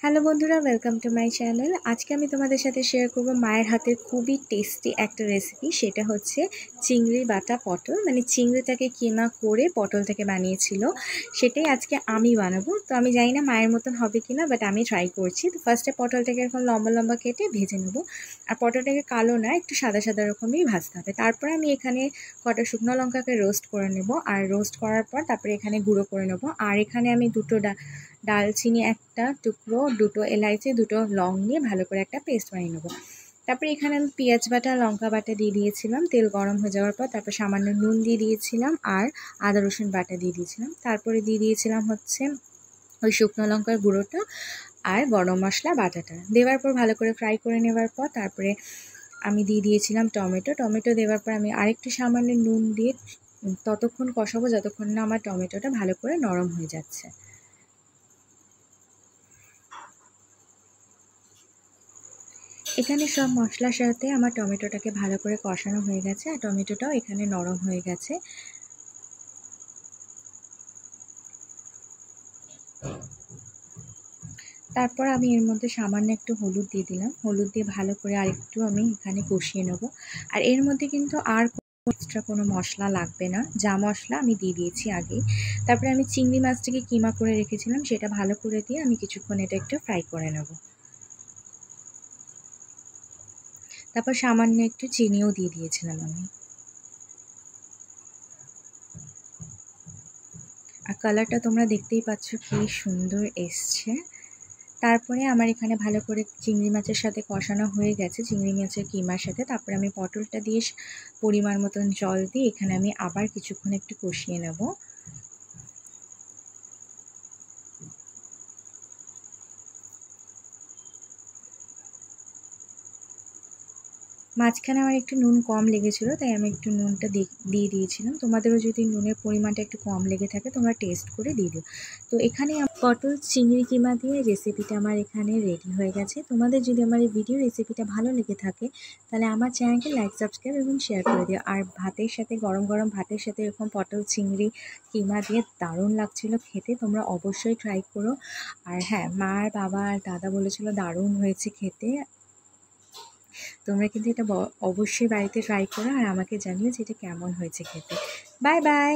Hello বন্ধুরা, welcome to my channel. আজকে আমি তোমাদের সাথে শেয়ার করব মায়ের হাতের খুবই টেস্টি একটা রেসিপি। সেটা হচ্ছে চিংড়ি বাটা পটল, মানে চিংড়িটাকে কিমা করে পটল থেকে বানিয়েছিল, সেটাই আজকে আমি বানাবো। তো আমি জানি না মায়ের মতন হবে কিনা, বাট আমি ট্রাই করছি। তো ফার্স্টে পটলটাকে এখন লম্বা লম্বা কেটে ভেজে নেবো। আর পটলটাকে কালো না, একটু সাদা সাদা রকমই ভাজতে হবে। তারপরে আমি এখানে কটা শুকনো লঙ্কাকে রোস্ট করে নেব, আর রোস্ট করার পর তারপরে এখানে গুঁড়ো করে নেব। আর এখানে আমি দুটো ডালচিনি একটা টুকরো, দুটো এলাইচি, দুটো লং নিয়ে ভালো করে একটা পেস্ট বানিয়ে নেবো। তারপরে এখানে আমি পেঁয়াজ বাটা, লঙ্কা বাটা দিয়ে দিয়েছিলাম। তেল গরম হয়ে যাওয়ার পর তারপর সামান্য নুন দিয়ে দিয়েছিলাম, আর আদা রসুন বাটা দিয়ে দিয়েছিলাম। তারপরে দিয়ে দিয়েছিলাম হচ্ছে ওই শুকনো লঙ্কার গুঁড়োটা আর গরম মশলা বাটাটা দেওয়ার পর ভালো করে ফ্রাই করে নেওয়ার পর তারপরে আমি দিয়ে দিয়েছিলাম টমেটো দেওয়ার পর আমি আরেকটু সামান্য নুন দিয়ে ততক্ষণ কষাবো যতক্ষণ না আমার টমেটোটা ভালো করে নরম হয়ে যাচ্ছে। এখানে সব মশলার সাথে আমার টমেটোটাকে ভালো করে কষানো হয়ে গেছে, আর টমেটোটাও এখানে নরম হয়ে গেছে। তারপর আমি এর মধ্যে সামান্য একটু হলুদ দিয়ে দিলাম। হলুদ দিয়ে ভালো করে আরেকটু আমি এখানে কষিয়ে নেব। আর এর মধ্যে কিন্তু আর এক্সট্রা কোনো মশলা লাগবে না, যা মশলা আমি দিয়ে দিয়েছি আগেই। তারপরে আমি চিংড়ি মাছটাকে কিমা করে রেখেছিলাম, সেটা ভালো করে দিয়ে আমি কিছুক্ষণ এটা একটু ফ্রাই করে নেব। তারপর সামান্য একটু চিনিও দিয়ে দিয়েছিলাম আমি। আর কালারটা তোমরা দেখতেই পাচ্ছ কি সুন্দর এসছে। তারপরে আমার এখানে ভালো করে চিংড়ি মাছের সাথে কষানো হয়ে গেছে, চিংড়ি মাছের কিমার সাথে। তারপরে আমি পটলটা দিয়ে পরিমাণ মতন জল দিয়ে এখানে আমি আবার কিছুক্ষণ একটু কষিয়ে নেব। মাঝখানে আমার একটু নুন কম লেগেছিলো, তাই আমি একটু নুনটা দিয়ে দিয়েছিলাম। তোমাদেরও যদি নুনের পরিমাণটা একটু কম লেগে থাকে তোমরা টেস্ট করে দিয়ে দিও। তো এখানে পটল চিংড়ি কিমা দিয়ে রেসিপিটা আমার এখানে রেডি হয়ে গেছে। তোমাদের যদি আমার এই ভিডিও রেসিপিটা ভালো লেগে থাকে তাহলে আমার চ্যানেলকে লাইক, সাবস্ক্রাইব এবং শেয়ার করে দিও। আর ভাতের সাথে, গরম গরম ভাতের সাথে এরকম পটল চিংড়ি কিমা দিয়ে দারুণ লাগছিলো খেতে। তোমরা অবশ্যই ট্রাই করো। আর হ্যাঁ, মা আর বাবা আর দাদা বলেছিল দারুণ হয়েছে খেতে। তোমরা কিন্তু এটা অবশ্যই বাড়িতে ট্রাই করো আর আমাকে জানিও যে এটা কেমন হয়েছে খেতে। Bye bye.